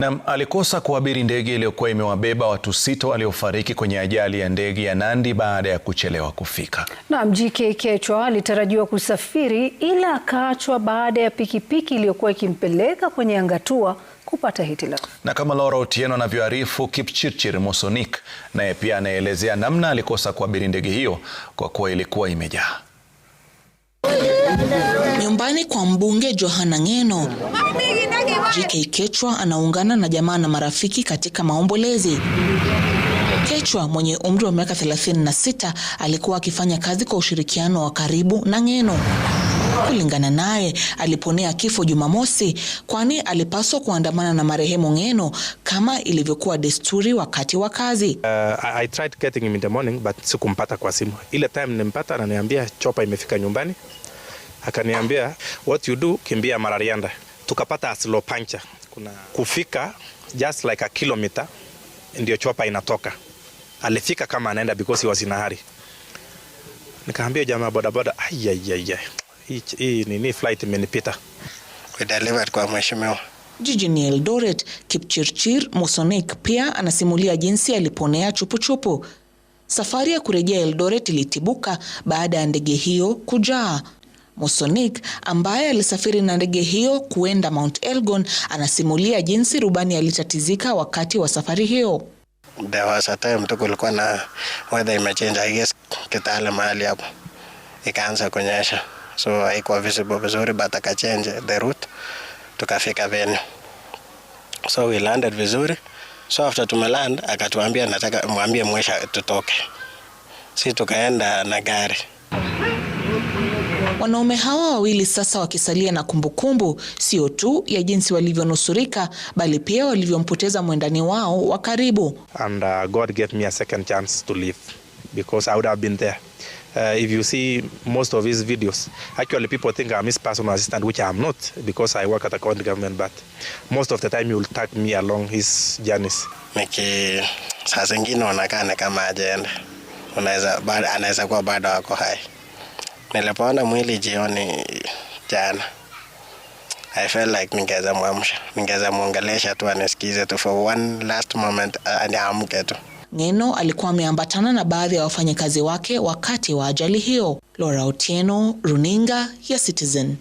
Na alikosa kuabiri ndege iliyokuwa imewabeba watu 6 waliofariki kwenye ajali ya ndege ya Nandi baada ya kuchelewa kufika. Na G.K. Kechwa alitarajiwa kusafiri ila akaachwa baada ya pikipiki iliyokuwa ikimpeleka kwenye angatua kupata hitilafu. Na kama Laura Otieno anavyoarifu, Kipchirchir Mosonik naye pia anaelezea namna alikosa kuabiri ndege hiyo kwa kuwa ilikuwa imejaa. Nyumbani kwa mbunge Johana Ng'eno, G.K. Kechwa anaungana na jamaa na marafiki katika maombolezi. Kechwa mwenye umri wa miaka 36 alikuwa akifanya kazi kwa ushirikiano wa karibu na Ng'eno. Kulingana naye, aliponea kifo Jumamosi kwani alipaswa kuandamana na marehemu Ng'eno kama ilivyokuwa desturi wakati wa kazi. I tried getting him in the morning but sikumpata kwa simu. Ile time nimpata ananiambia chopa imefika nyumbani. Akaniambia what you do, kimbia Mararianda. Tukapata slow puncher. Kuna kufika just like a kilometer ndio chopa inatoka. Alifika kama anaenda because he was in a hurry. Nikaambia jamaa bodaboda hii nini flight imenipita. We delivered kwa mheshimiwa. Jijini Eldoret, Kipchirchir Mosonik pia anasimulia jinsi aliponea chupuchupu. Safari ya kurejea Eldoret ilitibuka baada ya ndege hiyo kujaa. Mosonik ambaye alisafiri na ndege hiyo kuenda Mount Elgon anasimulia jinsi rubani alitatizika wakati wa safari hiyo. There was a time kulikuwa na weather imechange, I guess Kitale mahali hapo ikaanza kunyesha, so haikuwa visible vizuri but akachange the route tukafika venue, so we landed vizuri. So after tumeland akatuambia nataka mwambie mwesha tutoke, si tukaenda na gari. Wanaume hawa wawili sasa wakisalia na kumbukumbu sio tu ya jinsi walivyonusurika bali pia walivyompoteza mwendani wao wa karibu. And God gave me a second chance to live because I would have been there. If you see most of his videos, actually people think I'm his personal assistant, which I am not because I work at the county government, but most of the time he will tag me along his journeys. Saa zingine unakaa kama agenda. Anaweza kuwa bado wako hai. Nilipoona mwili jioni jana, I felt like ningeza muongelesha tu anisikize tu for one last moment aniamke tu. Ng'eno alikuwa ameambatana na baadhi ya wafanyakazi wake wakati wa ajali hiyo. Laura Otieno, Runinga ya Citizen.